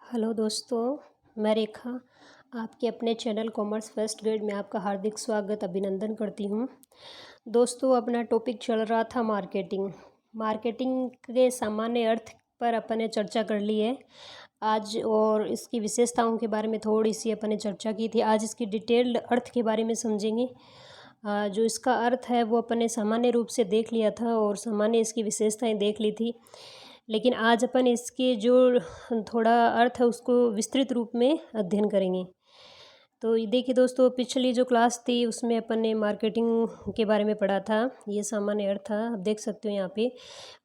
Hello दोस्तों, मैं रेखा आपके अपने चैनल कॉमर्स फर्स्ट ग्रेड में आपका हार्दिक स्वागत अभिनंदन करती हूँ। दोस्तों, अपना टॉपिक चल रहा था मार्केटिंग। मार्केटिंग के सामान्य अर्थ पर अपन ने चर्चा कर ली है आज, और इसकी विशेषताओं के बारे में थोड़ी सी अपन ने चर्चा की थी। आज इसकी डिटेल्ड अर्थ के बारे में समझेंगे। जो इसका अर्थ है वो अपन ने सामान्य रूप से देख लिया था और सामान्य इसकी विशेषताएं देख ली थी, लेकिन आज अपन इसके जो थोड़ा अर्थ है उसको विस्तृत रूप में अध्ययन करेंगे। तो ये देखिए दोस्तों, पिछली जो क्लास थी उसमें अपन ने मार्केटिंग के बारे में पढ़ा था। ये सामान्य अर्थ था, आप देख सकते हो यहाँ पे,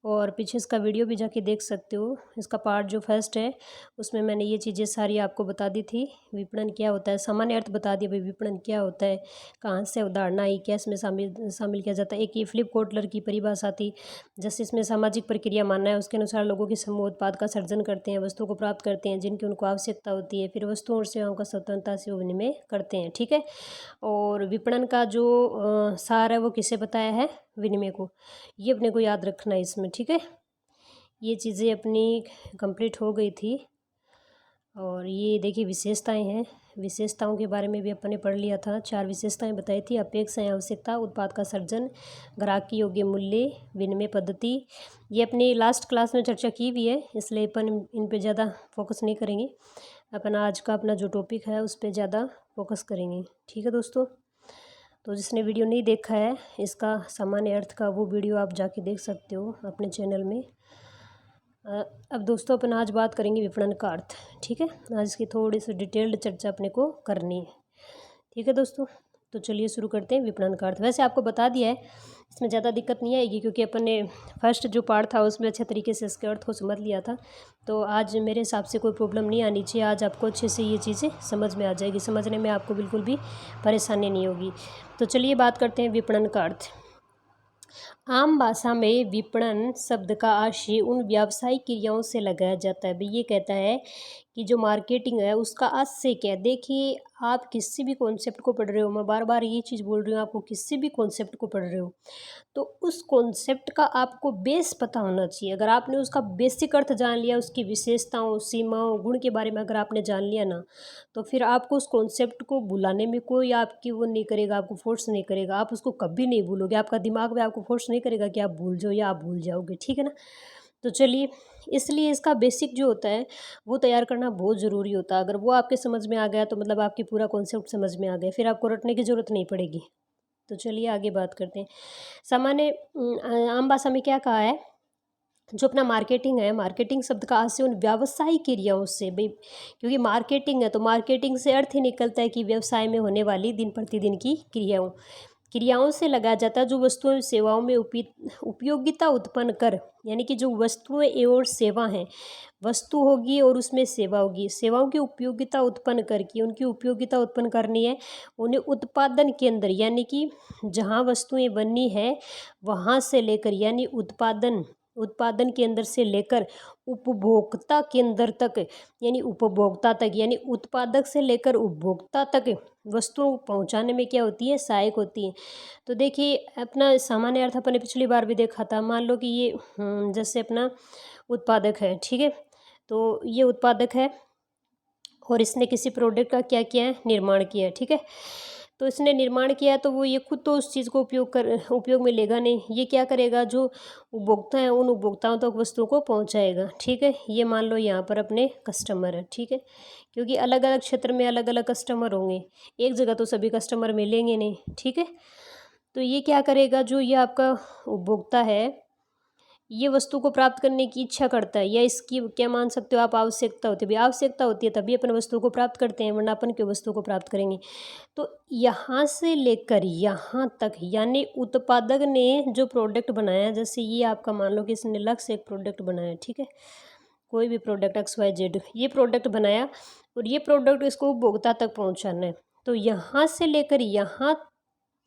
और पीछे इसका वीडियो भी जाके देख सकते हो। इसका पार्ट जो फर्स्ट है उसमें मैंने ये चीज़ें सारी आपको बता दी थी। विपणन क्या होता है, सामान्य अर्थ बता दिया भाई, विपणन क्या होता है, कहाँ से अवधारणा आई, क्या इसमें शामिल किया जाता है। एक ये फिलिप कोटलर की परिभाषा थी, जैसे इसमें सामाजिक प्रक्रिया मानना है, उसके अनुसार लोगों के समूह उत्पाद का सर्जन करते हैं, वस्तुओं को प्राप्त करते हैं जिनकी उनको आवश्यकता होती है, फिर वस्तुओं और सेवाओं का स्वतंत्रता से विनिमय करते हैं। ठीक है। और विपणन का जो सार है वो किसे बताया है, विनिमय को। ये अपने को याद रखना है इसमें। ठीक है, ये चीज़ें अपनी कंप्लीट हो गई थी। और ये देखिए विशेषताएं हैं, विशेषताओं के बारे में भी अपन ने पढ़ लिया था। 4 विशेषताएं बताई थी: अपेक्षा या आवश्यकता, उत्पाद का सर्जन, ग्राहक की योग्य मूल्य, विनिमय पद्धति। ये अपनी लास्ट क्लास में चर्चा की हुई है, इसलिए अपन इन पे ज़्यादा फोकस नहीं करेंगे। अपन आज का अपना जो टॉपिक है उस पर ज़्यादा फोकस करेंगे। ठीक है दोस्तों, तो जिसने वीडियो नहीं देखा है इसका सामान्य अर्थ का, वो वीडियो आप जाके देख सकते हो अपने चैनल में। अब दोस्तों, अपन आज बात करेंगे विपणन का अर्थ। ठीक है, आज इसकी थोड़ी सी डिटेल्ड चर्चा अपने को करनी है। ठीक है दोस्तों, तो चलिए शुरू करते हैं विपणन का अर्थ। वैसे आपको बता दिया है, इसमें ज़्यादा दिक्कत नहीं आएगी क्योंकि अपन ने फर्स्ट जो पार्ट था उसमें अच्छे तरीके से इसके अर्थ को समझ लिया था। तो आज मेरे हिसाब से कोई प्रॉब्लम नहीं आनी चाहिए। आज आपको अच्छे से ये चीज़ें समझ में आ जाएगी, समझने में आपको बिल्कुल भी परेशानी नहीं होगी। तो चलिए बात करते हैं विपणन का अर्थ। आम भाषा में विपणन शब्द का आशय उन व्यावसायिक क्रियाओं से लगाया जाता है। भाई ये कहता है कि जो मार्केटिंग है उसका आशय क्या है। देखिए, आप किसी भी कॉन्सेप्ट को पढ़ रहे हो, मैं बार बार ये चीज़ बोल रही हूँ, आपको किसी भी कॉन्सेप्ट को पढ़ रहे हो तो उस कॉन्सेप्ट का आपको बेस पता होना चाहिए। अगर आपने उसका बेसिक अर्थ जान लिया, उसकी विशेषताओं, सीमाओं, गुण के बारे में अगर आपने जान लिया ना, तो फिर आपको उस कॉन्सेप्ट को भुलाने में कोई आपकी वो नहीं करेगा, आपको फोर्स नहीं करेगा। आप उसको कभी नहीं भूलोगे, आपका दिमाग में आपको फोर्स नहीं करेगा कि आप भूल जाओ या आप भूल जाओगे। ठीक है ना। तो चलिए, इसलिए इसका बेसिक जो होता है वो तैयार करना बहुत ज़रूरी होता है। अगर वो आपके समझ में आ गया तो मतलब आपकी पूरा कॉन्सेप्ट समझ में आ गया, फिर आपको रटने की ज़रूरत नहीं पड़ेगी। तो चलिए आगे बात करते हैं। सामान्य आम भाषा में क्या कहा है, जो अपना मार्केटिंग है, मार्केटिंग शब्द का आशय उन व्यावसायिक क्रियाओं से, भाई क्योंकि मार्केटिंग है तो मार्केटिंग से अर्थ ही निकलता है कि व्यवसाय में होने वाली दिन प्रतिदिन की क्रियाओं से लगाया जाता है जो वस्तुओं एवं सेवाओं में उपयोगिता उत्पन्न कर, यानी कि जो वस्तुएं एवं सेवा हैं, वस्तु होगी और उसमें सेवा होगी, सेवाओं की उपयोगिता उत्पन्न करके, उनकी उपयोगिता उत्पन्न करनी है, उन्हें उत्पादन के अंदर, यानी कि जहाँ वस्तुएं बननी है वहाँ से लेकर, यानी उत्पादन के अंदर से लेकर उपभोक्ता केंद्र तक, यानी उपभोक्ता तक, यानी उत्पादक से लेकर उपभोक्ता तक वस्तुओं पहुंचाने में क्या होती है, सहायक होती है। तो देखिए, अपना सामान्य अर्थ अपन ने पिछली बार भी देखा था। मान लो कि ये जैसे अपना उत्पादक है, ठीक है, तो ये उत्पादक है और इसने किसी प्रोडक्ट का क्या किया है, निर्माण किया है। ठीक है, तो इसने निर्माण किया तो वो ये खुद तो उस चीज़ को उपयोग में लेगा नहीं, ये क्या करेगा, जो उपभोक्ता है उन उपभोक्ताओं तक वस्तुओं को पहुंचाएगा। ठीक है, ये मान लो यहाँ पर अपने कस्टमर है। ठीक है, क्योंकि अलग अलग क्षेत्र में अलग अलग कस्टमर होंगे, एक जगह तो सभी कस्टमर मिलेंगे नहीं। ठीक है, तो ये क्या करेगा, जो ये आपका उपभोक्ता है ये वस्तु को प्राप्त करने की इच्छा करता है, या इसकी क्या मान सकते हो आप, आवश्यकता होती है। भाई आवश्यकता होती है तभी अपन वस्तु को प्राप्त करते हैं, वरना अपन क्यों वस्तु को प्राप्त करेंगे। तो यहाँ से लेकर यहाँ तक, यानी उत्पादक ने जो प्रोडक्ट बनाया, जैसे ये आपका मान लो कि इसने लक्ष्य एक प्रोडक्ट बनाया, ठीक है, कोई भी प्रोडक्ट XYZ, ये प्रोडक्ट बनाया और ये प्रोडक्ट इसको उपभोक्ता तक पहुँचाना है। तो यहाँ से लेकर यहाँ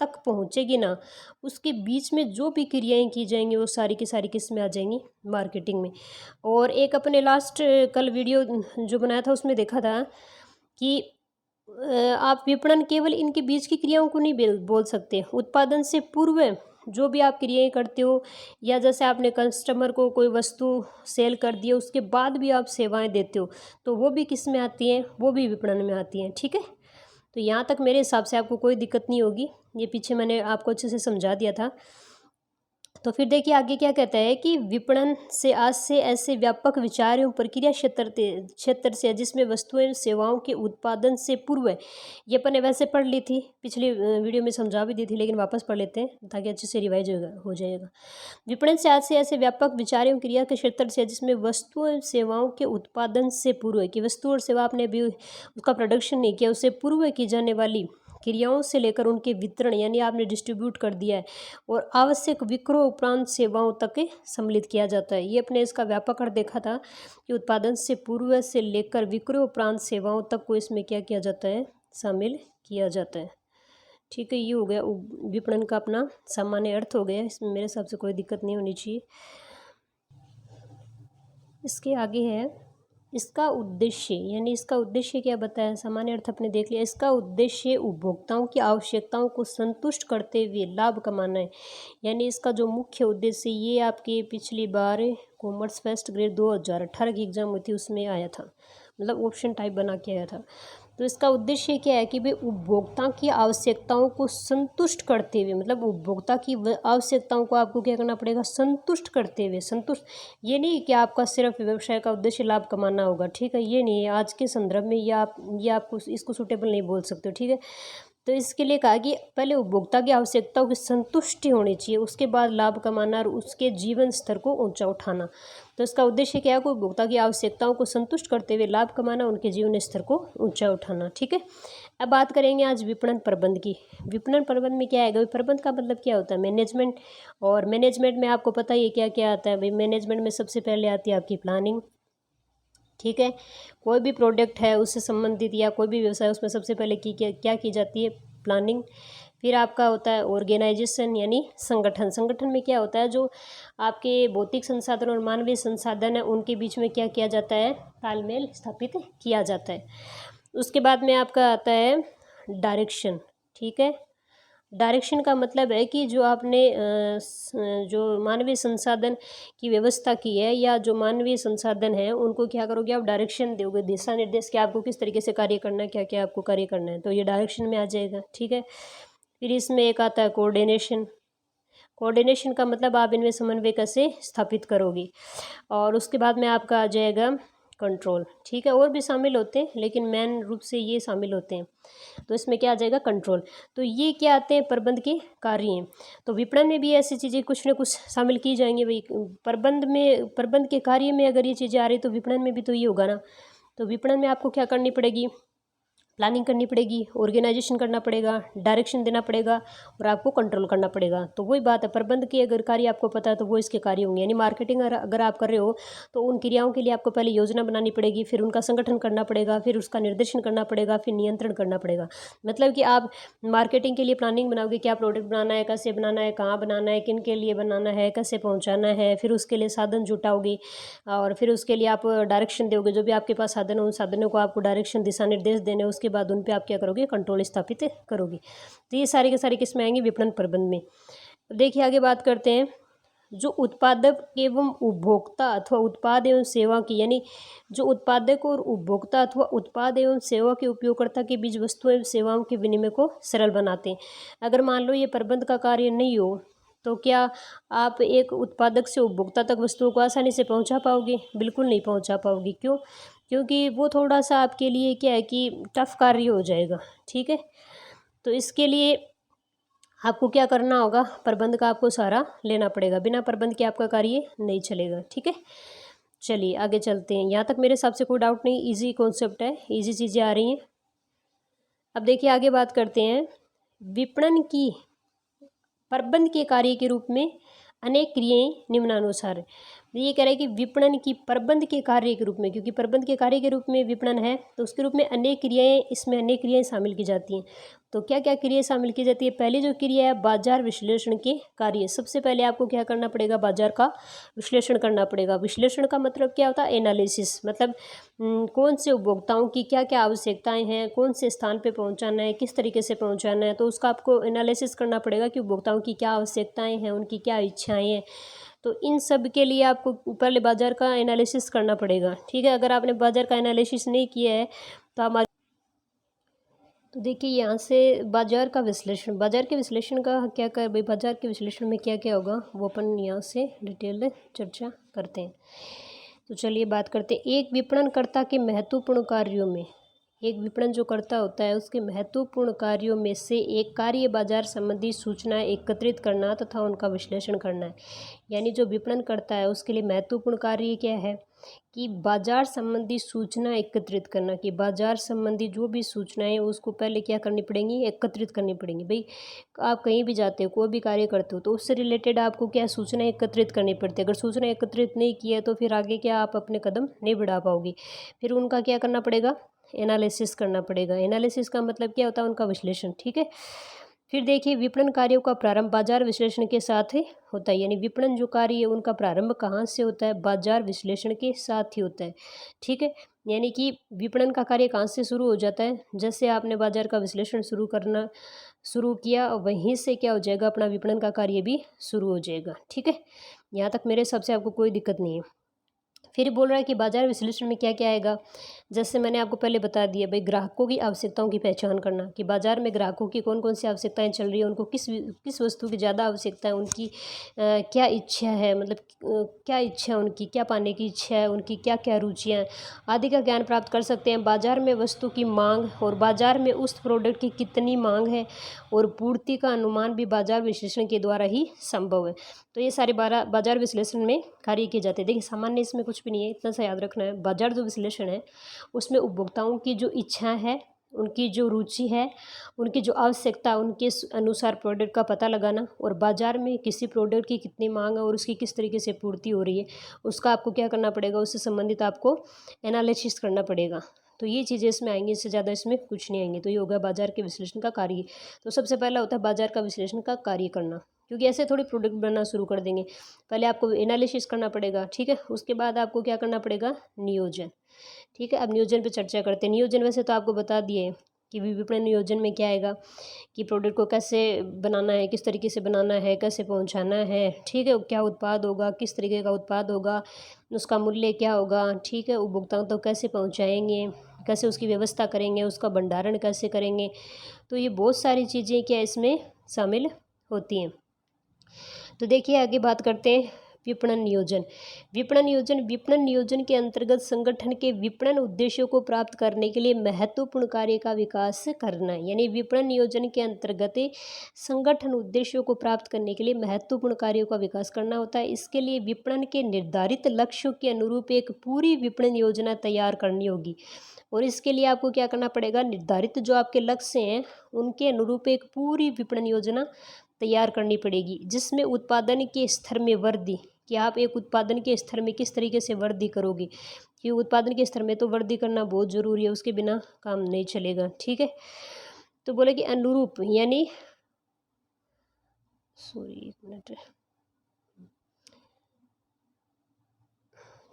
तक पहुँचेगी ना, उसके बीच में जो भी क्रियाएं की जाएंगी वो सारी की सारी किस में आ जाएंगी, मार्केटिंग में। और एक अपने लास्ट कल वीडियो जो बनाया था उसमें देखा था कि आप विपणन केवल इनके बीच की क्रियाओं को नहीं बोल सकते। उत्पादन से पूर्व जो भी आप क्रियाएं करते हो, या जैसे आपने कस्टमर को कोई वस्तु सेल कर दी है उसके बाद भी आप सेवाएं देते हो, तो वो भी किस में आती हैं, वो भी विपणन में आती हैं। ठीक है, तो यहाँ तक मेरे हिसाब से आपको कोई दिक्कत नहीं होगी, ये पीछे मैंने आपको अच्छे से समझा दिया था। तो फिर देखिए आगे क्या कहता है कि विपणन से आज से ऐसे व्यापक विचार एवं प्रक्रिया क्षेत्र से जिसमें वस्तुएं एवं सेवाओं के उत्पादन से पूर्व है। ये अपन ने वैसे पढ़ ली थी, पिछली वीडियो में समझा भी दी थी, लेकिन वापस पढ़ लेते हैं ताकि अच्छे से रिवाइज हो जाएगा। विपणन से आज से ऐसे व्यापक विचार एवं क्रिया के क्षेत्र से जिसमें वस्तुओं एवं सेवाओं के उत्पादन से पूर्व है, कि वस्तु और सेवा आपने अभी उसका प्रोडक्शन नहीं किया, उससे पूर्व की जाने वाली क्रियाओं से लेकर उनके वितरण यानी आपने डिस्ट्रीब्यूट कर दिया है, और आवश्यक विक्रय उपरांत सेवाओं तक सम्मिलित किया जाता है। ये अपने इसका व्यापक अर्थ देखा था कि उत्पादन से पूर्व से लेकर विक्रय उपरांत सेवाओं तक को इसमें क्या किया जाता है, शामिल किया जाता है। ठीक है, ये हो गया विपणन का अपना सामान्य अर्थ हो गया, इसमें मेरे हिसाब से कोई दिक्कत नहीं होनी चाहिए। इसके आगे है इसका उद्देश्य, यानी इसका उद्देश्य क्या बताया, सामान्य अर्थ आपने देख लिया। इसका उद्देश्य उपभोक्ताओं की आवश्यकताओं को संतुष्ट करते हुए लाभ कमाना है, यानी इसका जो मुख्य उद्देश्य, ये आपके पिछली बार कॉमर्स फर्स्ट ग्रेड 2018 की एग्जाम हुई थी उसमें आया था, मतलब ऑप्शन टाइप बना के आया था। तो इसका उद्देश्य क्या है कि भाई उपभोक्ता की आवश्यकताओं को संतुष्ट करते हुए, मतलब उपभोक्ता की आवश्यकताओं को आपको क्या करना पड़ेगा, संतुष्ट करते हुए। संतुष्ट ये नहीं कि आपका सिर्फ व्यवसाय का उद्देश्य लाभ कमाना होगा, ठीक है, ये नहीं है आज के संदर्भ में, ये आपको इसको सूटेबल नहीं बोल सकते, ठीक है। तो इसके लिए कहा कि पहले उपभोक्ता की आवश्यकताओं की संतुष्टि होनी चाहिए, उसके बाद लाभ कमाना और उसके जीवन स्तर को ऊंचा उठाना। तो इसका उद्देश्य क्या है कि उपभोक्ता की आवश्यकताओं को संतुष्ट करते हुए लाभ कमाना, उनके जीवन स्तर को ऊंचा उठाना। ठीक है, अब बात करेंगे आज विपणन प्रबंध की। विपणन प्रबंध में क्या है, प्रबंध का मतलब क्या होता है, मैनेजमेंट। और मैनेजमेंट में आपको पता ही है क्या क्या आता है भाई। मैनेजमेंट में सबसे पहले आती है आपकी प्लानिंग। ठीक है, कोई भी प्रोडक्ट है उससे संबंधित या कोई भी व्यवसाय, उसमें सबसे पहले क्या की जाती है, प्लानिंग। फिर आपका होता है ऑर्गेनाइजेशन, यानी संगठन। संगठन में क्या होता है, जो आपके भौतिक संसाधन और मानवीय संसाधन है उनके बीच में क्या किया जाता है, तालमेल स्थापित किया जाता है। उसके बाद में आपका आता है डायरेक्शन। ठीक है, डायरेक्शन का मतलब है कि जो आपने जो मानवीय संसाधन की व्यवस्था की है, या जो मानवीय संसाधन है उनको क्या करोगे, आप डायरेक्शन दोगे, दिशा निर्देश कि आपको किस तरीके से कार्य करना है, क्या क्या आपको कार्य करना है, तो ये डायरेक्शन में आ जाएगा। ठीक है, फिर इसमें एक आता है कोऑर्डिनेशन। कोऑर्डिनेशन का मतलब आप इनमें समन्वय कैसे स्थापित करोगी। और उसके बाद में आपका आ जाएगा कंट्रोल। ठीक है, और भी शामिल होते हैं लेकिन मेन रूप से ये शामिल होते हैं। तो इसमें क्या आ जाएगा, कंट्रोल। तो ये क्या आते हैं, प्रबंध के कार्य हैं। तो विपणन में भी ऐसी चीज़ें कुछ ना कुछ शामिल की जाएंगी भाई। प्रबंध के कार्य में अगर ये चीज़ें आ रही तो विपणन में भी तो ये होगा ना। तो विपणन में आपको क्या करनी पड़ेगी, प्लानिंग करनी पड़ेगी, ऑर्गेनाइजेशन करना पड़ेगा, डायरेक्शन देना पड़ेगा, और आपको कंट्रोल करना पड़ेगा। तो वही बात है, प्रबंध के अगर कार्य आपको पता है तो वो इसके कार्य होंगे। यानी मार्केटिंग अगर आप कर रहे हो तो उन क्रियाओं के लिए आपको पहले योजना बनानी पड़ेगी, फिर उनका संगठन करना पड़ेगा, फिर उसका निर्देशन करना पड़ेगा, फिर नियंत्रण करना पड़ेगा। मतलब कि आप मार्केटिंग के लिए प्लानिंग बनाओगे, क्या प्रोडक्ट बनाना है, कैसे बनाना है, कहाँ बनाना है, किन के लिए बनाना है, कैसे पहुँचाना है, फिर उसके लिए साधन जुटाओगे, और फिर उसके लिए आप डायरेक्शन दोगे। जो भी आपके पास साधन हो उन साधनों को आपको डायरेक्शन, दिशा निर्देश देने, उसके बाद उन पे आप क्या करोगे, कंट्रोल स्थापित करोगे। तो ये सारी के सारी किस में आएंगे, विपणन प्रबंध में। देखिए आगे बात करते हैं, जो उत्पादक एवं उपभोक्ता अथवा उत्पाद एवं सेवा की, यानी जो उत्पादक और उपभोक्ता अथवा उत्पाद एवं सेवा के उपयोगकर्ता के बीच वस्तुओं एवं सेवाओं के विनिमय को सरल बनाते हैं। अगर मान लो ये प्रबंध का कार्य नहीं हो तो क्या आप एक उत्पादक से उपभोक्ता तक वस्तुओं को आसानी से पहुंचा पाओगे, बिल्कुल नहीं पहुंचा पाओगे। क्यों, क्योंकि वो थोड़ा सा आपके लिए क्या है कि टफ कार्य हो जाएगा। ठीक है, तो इसके लिए आपको क्या करना होगा, प्रबंध का आपको सहारा लेना पड़ेगा, बिना प्रबंध के आपका कार्य नहीं चलेगा। ठीक है, चलिए आगे चलते हैं। यहाँ तक मेरे हिसाब से कोई डाउट नहीं, इजी कॉन्सेप्ट है, इजी चीज़ें आ रही हैं। अब देखिए आगे बात करते हैं, विपणन की प्रबंध के कार्य के रूप में अनेक क्रियाएं निम्नानुसार है। ये कह रहा है कि विपणन की प्रबंध के कार्य के रूप में, क्योंकि प्रबंध के कार्य के रूप में विपणन है तो उसके रूप में अनेक क्रियाएं, इसमें अनेक क्रियाएं शामिल की जाती हैं। तो क्या क्या क्रियाएं शामिल की जाती है? पहली जो क्रिया है बाजार विश्लेषण के कार्य। सबसे पहले आपको क्या करना पड़ेगा? बाजार का विश्लेषण करना पड़ेगा। विश्लेषण का मतलब क्या होता है? एनालिसिस, मतलब कौन से उपभोक्ताओं की क्या क्या आवश्यकताएं हैं, कौन से स्थान पे पहुंचाना है, किस तरीके से पहुंचाना है, तो उसका आपको एनालिसिस करना पड़ेगा कि उपभोक्ताओं की क्या आवश्यकताएं हैं, उनकी क्या इच्छाएं हैं। तो इन सब के लिए आपको पहले बाज़ार का एनालिसिस करना पड़ेगा, ठीक है। अगर आपने बाज़ार का एनालिसिस नहीं किया है तो आप तो देखिए यहाँ से बाज़ार का विश्लेषण, बाज़ार के विश्लेषण का क्या कर भाई, बाज़ार के विश्लेषण में क्या क्या होगा वो अपन यहाँ से डिटेल चर्चा करते हैं। तो चलिए बात करते हैं एक विपणनकर्ता के महत्वपूर्ण कार्यों में। एक विपणन जो करता होता है उसके महत्वपूर्ण कार्यों में से एक कार्य बाजार संबंधी सूचनाएं एकत्रित करना तथा उनका विश्लेषण करना है। यानी जो विपणन करता है उसके लिए महत्वपूर्ण कार्य क्या है कि बाजार संबंधी सूचना एकत्रित करना, कि बाजार संबंधी जो भी सूचनाएं हैं उसको पहले क्या करनी पड़ेंगी? एकत्रित करनी पड़ेंगी। भाई आप कहीं भी जाते हो, कोई भी कार्य करते हो तो उससे रिलेटेड आपको क्या सूचना एकत्रित करनी पड़ती है। अगर सूचना एकत्रित नहीं की है तो फिर आगे क्या आप अपने कदम नहीं बढ़ा पाओगे। फिर उनका क्या करना पड़ेगा? एनालिसिस करना पड़ेगा। एनालिसिस का मतलब क्या होता है? उनका विश्लेषण, ठीक है। फिर देखिए विपणन कार्यों का प्रारंभ बाजार विश्लेषण के साथ ही होता है। यानी विपणन जो कार्य है उनका प्रारंभ कहाँ से होता है? बाजार विश्लेषण के साथ ही होता है, ठीक है। यानी कि विपणन का कार्य कहाँ से शुरू हो जाता है? जैसे आपने बाजार का विश्लेषण शुरू किया, वहीं से क्या हो जाएगा? अपना विपणन का कार्य भी शुरू हो जाएगा, ठीक है। यहाँ तक मेरे हिसाब से आपको कोई दिक्कत नहीं है। फिर बोल रहा है कि बाजार विश्लेषण में क्या क्या आएगा? जैसे मैंने आपको पहले बता दिया भाई, ग्राहकों की आवश्यकताओं की पहचान करना, कि बाजार में ग्राहकों की कौन कौन सी आवश्यकताएं चल रही है, उनको किस वस्तु की ज़्यादा आवश्यकता है, उनकी क्या इच्छा है, मतलब क्या इच्छा है उनकी, क्या पाने की इच्छा है, उनकी क्या क्या रुचियाँ हैं आदि का ज्ञान प्राप्त कर सकते हैं। बाजार में वस्तु की मांग और बाजार में उस प्रोडक्ट की कितनी मांग है और पूर्ति का अनुमान भी बाजार विश्लेषण के द्वारा ही संभव है। तो ये सारे बाजार विश्लेषण में कार्य किए जाते हैं। देखिए सामान्य इसमें कुछ भी नहीं है, इतना सा याद रखना है। बाजार जो विश्लेषण है उसमें उपभोक्ताओं की जो इच्छा है, उनकी जो रुचि है, उनकी जो आवश्यकता, उनके अनुसार प्रोडक्ट का पता लगाना और बाजार में किसी प्रोडक्ट की कितनी मांग है और उसकी किस तरीके से पूर्ति हो रही है उसका आपको क्या करना पड़ेगा? उससे संबंधित आपको एनालिसिस करना पड़ेगा। तो ये चीज़ें इसमें आएंगी, इससे ज़्यादा इसमें कुछ नहीं आएंगे। तो ये होगा बाजार के विश्लेषण का कार्य। तो सबसे पहला होता है बाजार का विश्लेषण का कार्य करना, क्योंकि ऐसे थोड़ी प्रोडक्ट बनना शुरू कर देंगे। पहले आपको एनालिसिस करना पड़ेगा, ठीक है। उसके बाद आपको क्या करना पड़ेगा? नियोजन, ठीक है। अब नियोजन पे चर्चा करते हैं। नियोजन वैसे तो आपको बता दिए कि विपणन नियोजन में क्या आएगा कि प्रोडक्ट को कैसे बनाना है, किस तरीके से बनाना है, कैसे पहुंचाना है, ठीक है। क्या उत्पाद होगा, किस तरीके का उत्पाद होगा, उसका मूल्य क्या होगा, ठीक है। उपभोक्ताओं तक कैसे पहुंचाएंगे, कैसे उसकी व्यवस्था करेंगे, उसका भंडारण कैसे करेंगे। तो ये बहुत सारी चीज़ें क्या इसमें शामिल होती हैं। तो देखिए आगे बात करते हैं विपणन नियोजन। विपणन नियोजन के अंतर्गत संगठन के विपणन उद्देश्यों को प्राप्त करने के लिए महत्वपूर्ण कार्य का विकास करना है। यानी विपणन नियोजन के अंतर्गत संगठन उद्देश्यों को प्राप्त करने के लिए महत्वपूर्ण कार्यों का विकास करना होता है। इसके लिए विपणन के निर्धारित लक्ष्यों के अनुरूप एक पूरी विपणन योजना तैयार करनी होगी। और इसके लिए आपको क्या करना पड़ेगा? निर्धारित जो आपके लक्ष्य हैं उनके अनुरूप एक पूरी विपणन योजना तैयार करनी पड़ेगी, जिसमें उत्पादन के स्तर में वृद्धि, कि आप एक उत्पादन के स्तर में किस तरीके से वृद्धि करोगे, कि उत्पादन के स्तर में तो वृद्धि करना बहुत ज़रूरी है, उसके बिना काम नहीं चलेगा, ठीक है। तो बोले कि अनुरूप, यानी सॉरी एक मिनट,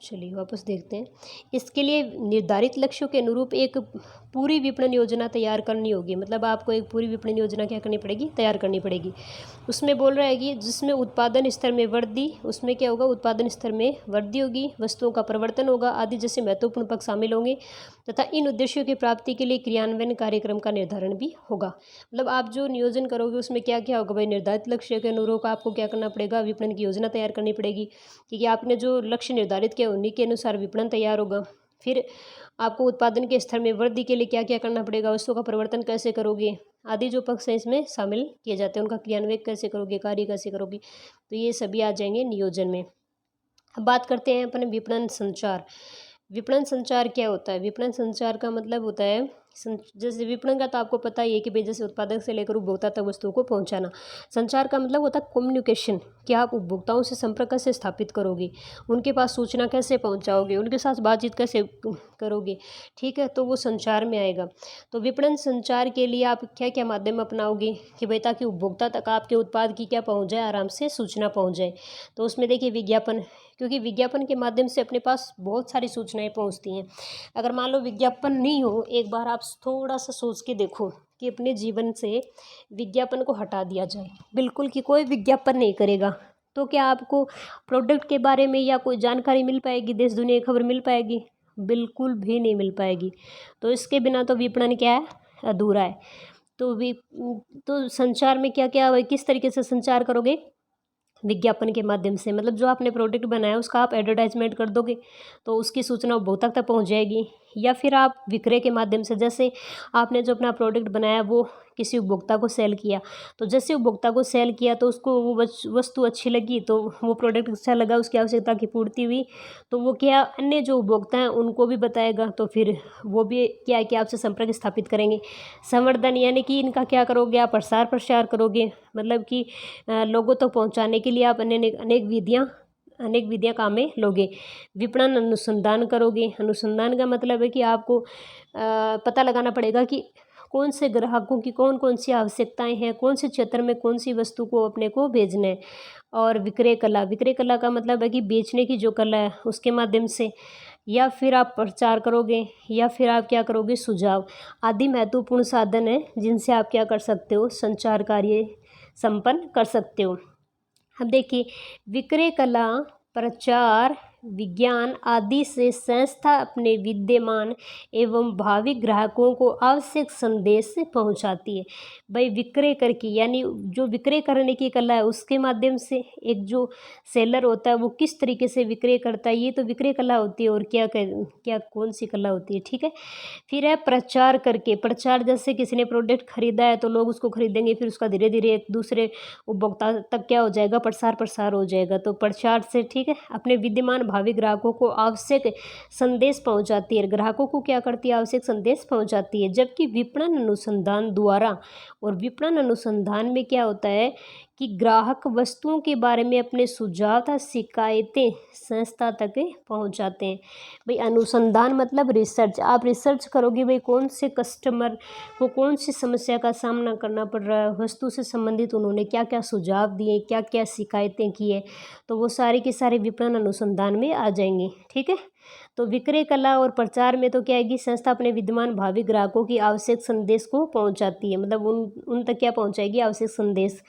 चलिए वापस देखते हैं। इसके लिए निर्धारित लक्ष्यों के अनुरूप एक पूरी विपणन योजना तैयार करनी होगी। मतलब आपको एक पूरी विपणन योजना क्या करनी पड़ेगी? तैयार करनी पड़ेगी। उसमें बोल रहा है कि जिसमें उत्पादन स्तर में वृद्धि, उसमें क्या होगा? उत्पादन स्तर में वृद्धि होगी, वस्तुओं का परिवर्तन होगा आदि जैसे महत्वपूर्ण पक्ष शामिल होंगे तथा इन उद्देश्यों की प्राप्ति के लिए क्रियान्वयन कार्यक्रम का निर्धारण भी होगा। मतलब आप जो नियोजन करोगे उसमें क्या क्या होगा भाई? निर्धारित लक्ष्य के अनुरूप आपको क्या करना पड़ेगा? विपणन की योजना तैयार करनी पड़ेगी, क्योंकि आपने जो लक्ष्य निर्धारित किया उन्हीं के अनुसार विपणन तैयार होगा। फिर आपको उत्पादन के स्तर में वृद्धि के लिए क्या क्या करना पड़ेगा? वस्तुओं का परिवर्तन कैसे करोगे आदि जो पक्ष हैं इसमें शामिल किए जाते हैं, उनका क्रियान्वयन कैसे करोगे, कार्य कैसे करोगे, तो ये सभी आ जाएंगे नियोजन में। अब बात करते हैं अपने विपणन संचार। विपणन संचार क्या होता है? विपणन संचार का मतलब होता है जैसे विपणन का तो आपको पता ही है कि भाई जैसे उत्पादक से लेकर उपभोक्ता तक वस्तुओं को पहुंचाना। संचार का मतलब होता है कम्युनिकेशन, कि आप उपभोक्ताओं से संपर्क कैसे स्थापित करोगे, उनके पास सूचना कैसे पहुंचाओगे, उनके साथ बातचीत कैसे करोगे। ठीक है, तो वो संचार में आएगा। तो विपणन संचार के लिए आप क्या क्या माध्यम अपनाओगे कि भाई ताकि उपभोक्ता तक आपके उत्पाद की क्या पहुँच जाए, आराम से सूचना पहुँच जाए। तो उसमें देखिए विज्ञापन, क्योंकि विज्ञापन के माध्यम से अपने पास बहुत सारी सूचनाएं पहुंचती हैं। अगर मान लो विज्ञापन नहीं हो, एक बार आप थोड़ा सा सोच के देखो कि अपने जीवन से विज्ञापन को हटा दिया जाए, बिल्कुल कि कोई विज्ञापन नहीं करेगा, तो क्या आपको प्रोडक्ट के बारे में या कोई जानकारी मिल पाएगी, देश दुनिया की खबर मिल पाएगी? बिल्कुल भी नहीं मिल पाएगी। तो इसके बिना तो विपणन क्या है, अधूरा है। तो तो संचार में क्या क्या, किस तरीके से संचार करोगे? विज्ञापन के माध्यम से, मतलब जो आपने प्रोडक्ट बनाया उसका आप एडवर्टाइजमेंट कर दोगे तो उसकी सूचना उपभोक्ता तक पहुंच जाएगी। या फिर आप विक्रय के माध्यम से, जैसे आपने जो अपना प्रोडक्ट बनाया वो किसी उपभोक्ता को सेल किया, तो जैसे उपभोक्ता को सेल किया तो उसको वो वस्तु अच्छी लगी, तो वो प्रोडक्ट अच्छा लगा, उसकी आवश्यकता की पूर्ति हुई, तो वो क्या अन्य जो उपभोक्ता हैं उनको भी बताएगा, तो फिर वो भी क्या है कि आपसे संपर्क स्थापित करेंगे। संवर्धन यानी कि इनका क्या करोगे, आप प्रसार प्रचार करोगे, मतलब कि लोगों तक पहुंचाने के लिए आप अनेक विधियां काम में लोगे। विपणन अनुसंधान करोगे। अनुसंधान का मतलब है कि आपको पता लगाना पड़ेगा कि कौन से ग्राहकों की कौन कौन सी आवश्यकताएं हैं, कौन से क्षेत्र में कौन सी वस्तु को अपने को भेजना है। और विक्रय कला का मतलब है कि बेचने की जो कला है उसके माध्यम से, या फिर आप प्रचार करोगे, या फिर आप क्या करोगे, सुझाव आदि महत्वपूर्ण साधन है जिनसे आप क्या कर सकते हो, संचार कार्य संपन्न कर सकते हो। अब देखिए विक्रय कला, प्रचार, विज्ञान आदि से संस्था अपने विद्यमान एवं भावी ग्राहकों को आवश्यक संदेश पहुंचाती है। भाई विक्रय करके यानी जो विक्रय करने की कला है उसके माध्यम से, एक जो सेलर होता है वो किस तरीके से विक्रय करता है, ये तो विक्रय कला होती है। और क्या कौन सी कला होती है, ठीक है। फिर है प्रचार करके, प्रचार जैसे किसी ने प्रोडक्ट खरीदा है तो लोग उसको खरीदेंगे, फिर उसका धीरे धीरे एक दूसरे उपभोक्ता तक क्या हो जाएगा, प्रसार हो जाएगा। तो प्रचार से, ठीक है, अपने विद्यमान भावी ग्राहकों को आवश्यक संदेश पहुंचाती है। ग्राहकों को क्या करती है, आवश्यक संदेश पहुंचाती है। जबकि विपणन अनुसंधान द्वारा, और विपणन अनुसंधान में क्या होता है कि ग्राहक वस्तुओं के बारे में अपने सुझाव तथा शिकायतें संस्था तक पहुंचाते हैं। भाई अनुसंधान मतलब रिसर्च, आप रिसर्च करोगे भाई कौन से कस्टमर को कौन सी समस्या का सामना करना पड़ रहा है, वस्तु से संबंधित उन्होंने क्या क्या सुझाव दिए, क्या क्या शिकायतें की है, तो वो सारे के सारे विपणन अनुसंधान में आ जाएंगे, ठीक है। तो विक्रय कला और प्रचार में तो क्या है कि संस्था अपने विद्यमान भावी ग्राहकों की आवश्यक संदेश को पहुंचाती है, मतलब उन तक क्या पहुंचाएगी, आवश्यक संदेश।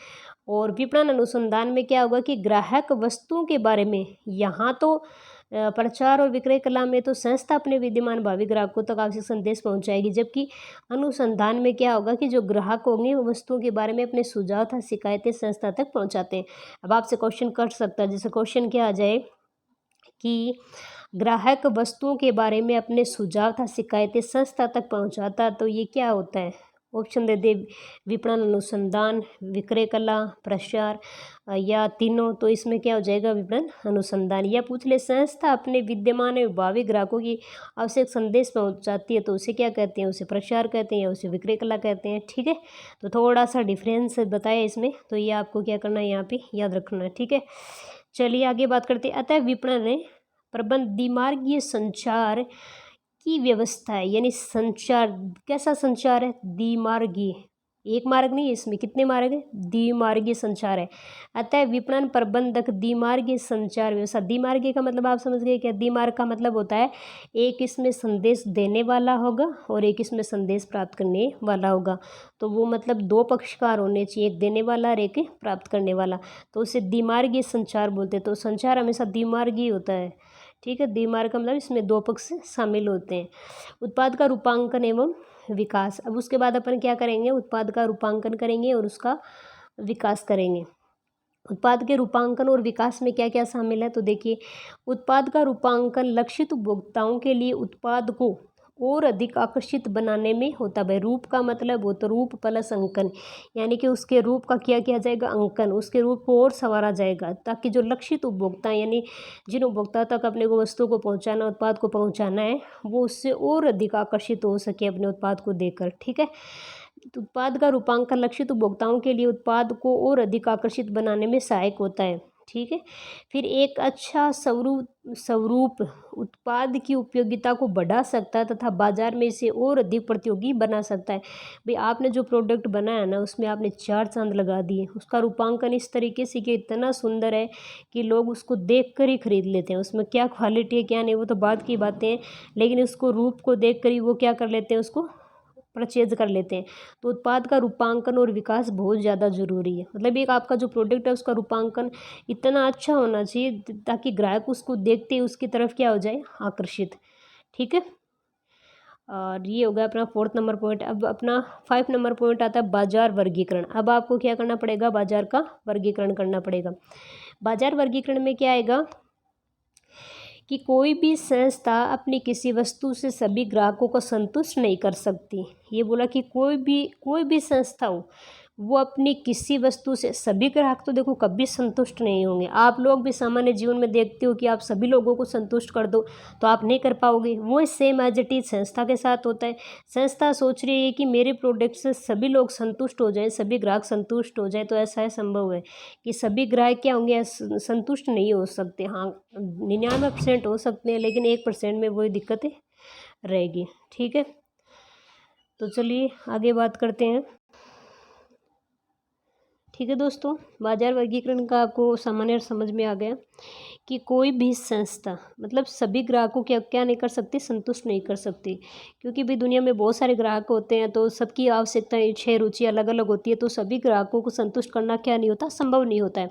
और विपणन अनुसंधान में क्या होगा कि ग्राहक वस्तुओं के बारे में, यहाँ तो प्रचार और विक्रय कला में तो संस्था अपने विद्यमान भावी ग्राहकों तक आवश्यक संदेश पहुंचाएगी, जबकि अनुसंधान में क्या होगा कि जो ग्राहक होंगे वो वस्तुओं के बारे में अपने सुझाव तथा शिकायतें संस्था तक पहुंचाते हैं। अब आपसे क्वेश्चन कर सकता है, जैसे क्वेश्चन क्या आ जाए कि ग्राहक वस्तुओं के बारे में अपने सुझाव तथा शिकायतें संस्था तक पहुंचाता, तो ये क्या होता है? ऑप्शन दे दे, विपणन अनुसंधान, विक्रय कला, प्रचार, या तीनों। तो इसमें क्या हो जाएगा, विपणन अनुसंधान। या पूछ ले संस्था अपने विद्यमान एवं भावी ग्राहकों की आवश्यक संदेश पहुंचाती है, तो उसे क्या कहते हैं, उसे प्रचार कहते हैं या उसे विक्रय कला कहते हैं, ठीक है। तो थोड़ा सा डिफरेंस बताया इसमें, तो ये आपको क्या करना है, यहाँ पे याद रखना है, ठीक है। चलिए आगे बात करते हैं। अतः विपणन प्रबंध द्विमार्गीय संचार की व्यवस्था है, यानी संचार कैसा संचार है, द्विमार्गीय, एक मार्ग नहीं है, इसमें कितने मार्ग है, द्विमार्गीय संचार है। अतः विपणन प्रबंधक द्विमार्गीय संचार व्यवस्था, द्विमार्गीय का मतलब आप समझ गए क्या, द्विमार्ग का मतलब होता है एक इसमें संदेश देने वाला होगा और एक इसमें संदेश प्राप्त करने वाला होगा। तो वो मतलब दो पक्षकार होने चाहिए, एक देने वाला और एक प्राप्त करने वाला, तो उसे द्विमार्गीय संचार बोलते हैं। तो संचार हमेशा द्विमार्गीय होता है, ठीक है। द्विमार्ग का मतलब इसमें दो पक्ष शामिल होते हैं। उत्पाद का रूपांकन एवं विकास, अब उसके बाद अपन क्या करेंगे, उत्पाद का रूपांकन करेंगे और उसका विकास करेंगे। उत्पाद के रूपांकन और विकास में क्या क्या शामिल है, तो देखिए उत्पाद का रूपांकन लक्षित उपभोक्ताओं के लिए उत्पाद को और अधिक आकर्षित बनाने में होता है। भाई रूप का मतलब हो तो रूप प्लस अंकन, यानी कि उसके रूप का किया किया जाएगा अंकन, उसके रूप को और संवारा जाएगा ताकि जो लक्षित उपभोक्ता यानी जिन उपभोक्ता तक अपने को वस्तु को पहुंचाना, उत्पाद को पहुंचाना है, वो उससे और अधिक आकर्षित हो सके अपने उत्पाद को देखकर। ठीक है, तो उत्पाद का रूपांकन लक्षित उपभोक्ताओं के लिए उत्पाद को और अधिक आकर्षित बनाने में सहायक होता है। ठीक है, फिर एक अच्छा स्वरूप उत्पाद की उपयोगिता को बढ़ा सकता है तथा बाजार में इसे और अधिक प्रतियोगी बना सकता है। भाई आपने जो प्रोडक्ट बनाया ना, उसमें आपने 4 चांद लगा दिए, उसका रूपांकन इस तरीके से कि इतना सुंदर है कि लोग उसको देख कर ही खरीद लेते हैं। उसमें क्या क्वालिटी है क्या नहीं वो तो बाद की बातें हैं, लेकिन उसको रूप को देख कर ही वो क्या कर लेते हैं, उसको परचेज कर लेते हैं। तो उत्पाद का रूपांकन और विकास बहुत ज़्यादा ज़रूरी है। मतलब एक आपका जो प्रोडक्ट है उसका रूपांकन इतना अच्छा होना चाहिए ताकि ग्राहक उसको देखते ही उसकी तरफ क्या हो जाए, आकर्षित। ठीक है, और ये हो गया अपना 4th नंबर पॉइंट। अब अपना 5 नंबर पॉइंट आता है बाजार वर्गीकरण। अब आपको क्या करना पड़ेगा, बाजार का वर्गीकरण करना पड़ेगा। बाजार वर्गीकरण में क्या आएगा कि कोई भी संस्था अपनी किसी वस्तु से सभी ग्राहकों को संतुष्ट नहीं कर सकती। ये बोला कि कोई भी संस्था हो, वो अपनी किसी वस्तु से सभी ग्राहक तो देखो कभी संतुष्ट नहीं होंगे। आप लोग भी सामान्य जीवन में देखते हो कि आप सभी लोगों को संतुष्ट कर दो तो आप नहीं कर पाओगे। वो सेम एज इट इज संस्था के साथ होता है। संस्था सोच रही है कि मेरे प्रोडक्ट से सभी लोग संतुष्ट हो जाएं, सभी ग्राहक संतुष्ट हो जाए, तो ऐसा है संभव है कि सभी ग्राहक क्या होंगे, संतुष्ट नहीं हो सकते। हाँ 99% हो सकते हैं, लेकिन 1% में वही दिक्कतें रहेगी। ठीक है, तो चलिए आगे बात करते हैं। ठीक है दोस्तों, बाजार वर्गीकरण का आपको सामान्य समझ में आ गया कि कोई भी संस्था मतलब सभी ग्राहकों के क्या नहीं कर सकती, संतुष्ट नहीं कर सकती, क्योंकि भी दुनिया में बहुत सारे ग्राहक होते हैं, तो सबकी आवश्यकताएं, इच्छाएं, रुचि अलग अलग होती है, तो सभी ग्राहकों को संतुष्ट करना क्या नहीं होता, संभव नहीं होता है।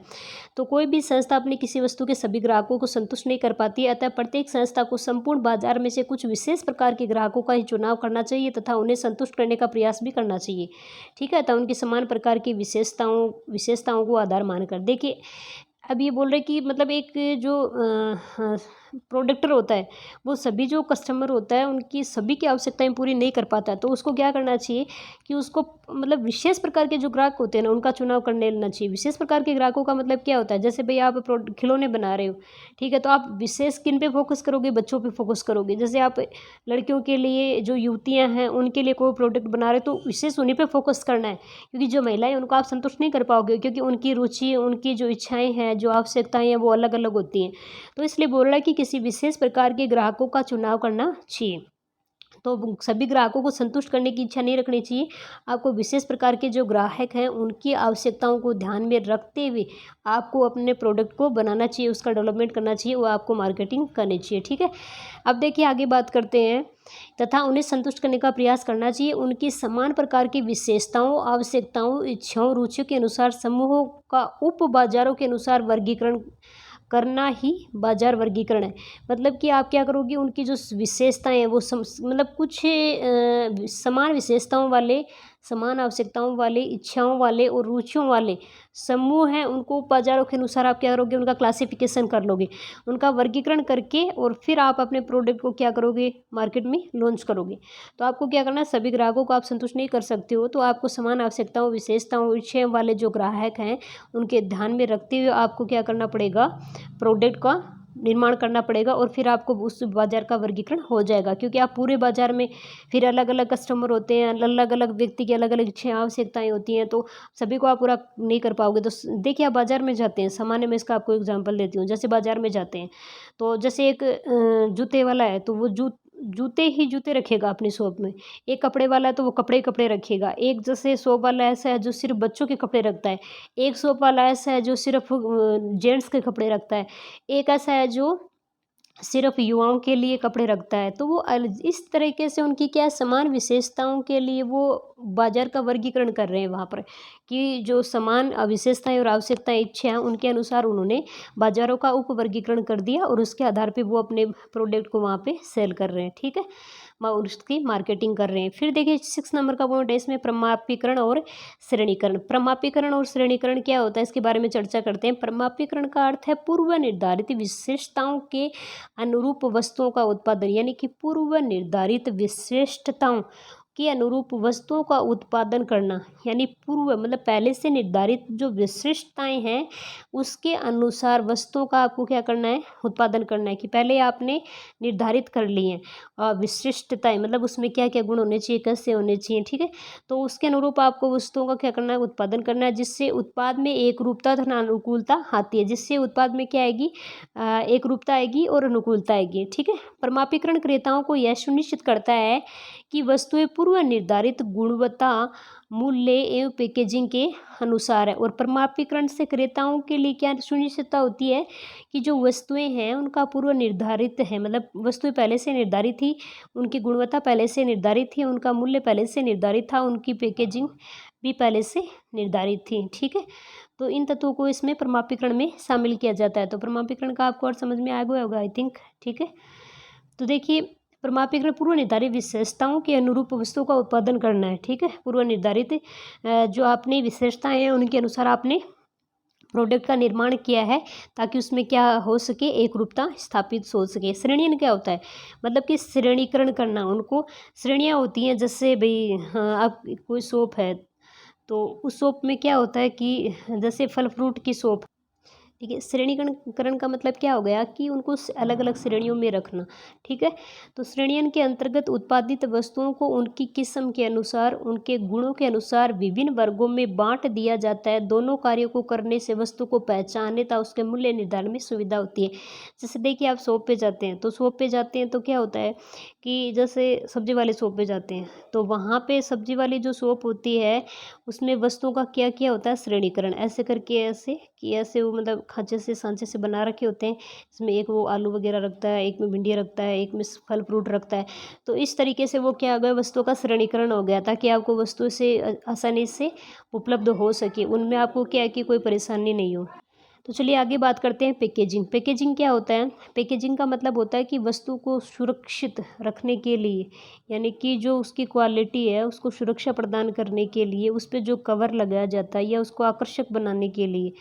तो कोई भी संस्था अपनी किसी वस्तु के सभी ग्राहकों को संतुष्ट नहीं कर पाती है, अतः प्रत्येक संस्था को संपूर्ण बाजार में से कुछ विशेष प्रकार के ग्राहकों का ही चुनाव करना चाहिए तथा उन्हें संतुष्ट करने का प्रयास भी करना चाहिए। ठीक है, तो उनकी समान प्रकार की विशेषताओं को आधार मानकर देखिए। अब ये बोल रहे कि मतलब एक जो प्रोडक्टर होता है, वो सभी जो कस्टमर होता है उनकी सभी की आवश्यकताएं पूरी नहीं कर पाता, तो उसको क्या करना चाहिए कि उसको मतलब विशेष प्रकार के जो ग्राहक होते हैं ना, उनका चुनाव करने लेना चाहिए। विशेष प्रकार के ग्राहकों का मतलब क्या होता है, जैसे भाई आप खिलौने बना रहे हो, ठीक है, तो आप विशेष किन पे फोकस करोगे, बच्चों पे फोकस करोगे। जैसे आप लड़कियों के लिए, जो युवतियाँ हैं उनके लिए कोई प्रोडक्ट बना रहे हो, तो विशेष उन्हीं पर फोकस करना है, क्योंकि जो महिलाएं उनको आप संतुष्ट नहीं कर पाओगे, क्योंकि उनकी रुचि, उनकी जो इच्छाएं हैं, जो आवश्यकताएं हैं, वो अलग अलग होती हैं। तो इसलिए बोल रहा है कि किसी विशेष प्रकार के ग्राहकों का चुनाव करना चाहिए। तो सभी ग्राहकों को संतुष्ट करने की इच्छा नहीं रखनी चाहिए। आपको विशेष प्रकार के जो ग्राहक हैं उनकी आवश्यकताओं को ध्यान में रखते हुए आपको अपने प्रोडक्ट को बनाना चाहिए, उसका डेवलपमेंट करना चाहिए, वो आपको मार्केटिंग करनी चाहिए। ठीक है, अब देखिए आगे बात करते हैं। तथा उन्हें संतुष्ट करने का प्रयास करना चाहिए। उनकी समान प्रकार की विशेषताओं, आवश्यकताओं, इच्छाओं, रुचियों के अनुसार समूहों का उप बाजारों के अनुसार वर्गीकरण करना ही बाजार वर्गीकरण है। मतलब कि आप क्या करोगे, उनकी जो विशेषताएं हैं वो मतलब कुछ समान विशेषताओं वाले, समान आवश्यकताओं वाले, इच्छाओं वाले और रुचियों वाले समूह हैं, उनको बाजारों के अनुसार आप क्या करोगे, उनका क्लासिफिकेशन कर लोगे, उनका वर्गीकरण करके, और फिर आप अपने प्रोडक्ट को क्या करोगे, मार्केट में लॉन्च करोगे। तो आपको क्या करना है, सभी ग्राहकों को आप संतुष्ट नहीं कर सकते हो, तो आपको समान आवश्यकताओं, विशेषताओं, इच्छाओं वाले जो ग्राहक हैं उनके ध्यान में रखते हुए आपको क्या करना पड़ेगा, प्रोडक्ट का निर्माण करना पड़ेगा, और फिर आपको उस बाजार का वर्गीकरण हो जाएगा। क्योंकि आप पूरे बाजार में फिर अलग अलग कस्टमर होते हैं, अलग अलग व्यक्ति की अलग अलग इच्छाएं, आवश्यकताएं होती हैं, तो सभी को आप पूरा नहीं कर पाओगे। तो देखिए आप बाजार में जाते हैं, सामान्य में इसका आपको एग्जांपल देती हूँ। जैसे बाजार में जाते हैं तो जैसे एक जूते वाला है, तो वो जूते ही जूते रखेगा अपनी शॉप में। एक कपड़े वाला है तो वो कपड़े ही कपड़े रखेगा। एक जैसे शॉप वाला ऐसा है जो सिर्फ बच्चों के कपड़े रखता है। एक शॉप वाला ऐसा है जो सिर्फ जेंट्स के कपड़े रखता है। एक ऐसा है जो सिर्फ युवाओं के लिए कपड़े रखता है। तो वो इस तरीके से उनकी क्या है, समान विशेषताओं के लिए वो बाजार का वर्गीकरण कर रहे हैं वहाँ पर, कि जो समान विशेषताएं और आवश्यकताएं, इच्छाएं, उनके अनुसार उन्होंने बाजारों का उप वर्गीकरण कर दिया, और उसके आधार पे वो अपने प्रोडक्ट को वहाँ पे सेल कर रहे हैं। ठीक है, उसकी मार्केटिंग कर रहे हैं। फिर देखिए 6 नंबर का पॉइंट है इसमें प्रमापीकरण और श्रेणीकरण। प्रमापीकरण और श्रेणीकरण क्या होता है इसके बारे में चर्चा करते हैं। प्रमापीकरण का अर्थ है पूर्व निर्धारित विशेषताओं के अनुरूप वस्तुओं का उत्पादन, यानी कि पूर्व निर्धारित विशिष्टताओं के अनुरूप वस्तुओं का उत्पादन करना, यानी पूर्व मतलब पहले से निर्धारित जो विशिष्टताएं हैं उसके अनुसार वस्तुओं का आपको क्या करना है, उत्पादन करना है। कि पहले आपने निर्धारित कर ली हैं विशिष्टताएं, मतलब उसमें क्या क्या गुण होने चाहिए, कैसे होने चाहिए, ठीक है। तो उसके अनुरूप आपको वस्तुओं का क्या करना है, उत्पादन करना है, जिससे उत्पाद में एक रूपता तथा अनुकूलता आती है। जिससे उत्पाद में क्या आएगी, एक रूपता आएगी और अनुकूलता आएगी, ठीक है। प्रमापीकरण क्रेताओं को यह सुनिश्चित करता है कि वस्तुएं पूर्व निर्धारित गुणवत्ता, मूल्य एवं पैकेजिंग के अनुसार है। और प्रमापीकरण से क्रेताओं के लिए क्या सुनिश्चितता होती है कि जो वस्तुएं हैं उनका पूर्व निर्धारित है, मतलब वस्तुएं पहले से निर्धारित थी, उनकी गुणवत्ता पहले से निर्धारित थी, उनका मूल्य पहले से निर्धारित था, उनकी पैकेजिंग भी पहले से निर्धारित थी, ठीक है। तो इन तत्वों को इसमें प्रमापीकरण में शामिल किया जाता है। तो प्रमापीकरण का आपको और समझ में आ गया होगा आई थिंक, ठीक है। तो देखिए प्रमापीकरण पूर्व निर्धारित विशेषताओं के अनुरूप वस्तुओं का उत्पादन करना है, ठीक है। पूर्व निर्धारित जो आपने विशेषताएं हैं उनके अनुसार आपने प्रोडक्ट का निर्माण किया है ताकि उसमें क्या हो सके, एक रूपता स्थापित हो सके। श्रेणीकरण क्या होता है, मतलब कि श्रेणीकरण करना, उनको श्रेणियाँ होती हैं। जैसे भाई हाँ, अब कोई शॉप है तो उस शॉप में क्या होता है कि जैसे फल फ्रूट की शॉप, ठीक है। श्रेणीकरण का मतलब क्या हो गया कि उनको अलग अलग श्रेणियों में रखना, ठीक है। तो श्रेणियन के अंतर्गत उत्पादित वस्तुओं को उनकी किस्म के अनुसार, उनके गुणों के अनुसार विभिन्न वर्गों में बांट दिया जाता है। दोनों कार्यों को करने से वस्तु को पहचानने तथा उसके मूल्य निर्धारण में सुविधा होती है। जैसे देखिए आप शॉप पे जाते हैं, तो शॉप पे जाते हैं तो क्या होता है कि जैसे सब्जी वाले शॉप पे जाते हैं तो वहाँ पे सब्जी वाली जो शॉप होती है उसमें वस्तुओं का क्या किया होता है, श्रेणीकरण। ऐसे करके ऐसे कि ऐसे वो मतलब खांचे से सांचे से बना रखे होते हैं। इसमें एक वो आलू वगैरह रखता है, एक में भिंडी रखता है, एक में फल फ्रूट रखता है। तो इस तरीके से वो क्या हो गया, वस्तुओं का श्रेणीकरण हो गया ताकि आपको वस्तु से आसानी से उपलब्ध हो सके, उनमें आपको क्या है कि कोई परेशानी नहीं हो। तो चलिए आगे बात करते हैं पैकेजिंग। पैकेजिंग क्या होता है, पैकेजिंग का मतलब होता है कि वस्तु को सुरक्षित रखने के लिए, यानी कि जो उसकी क्वालिटी है उसको सुरक्षा प्रदान करने के लिए उस पर जो कवर लगाया जाता है या उसको आकर्षक बनाने के लिए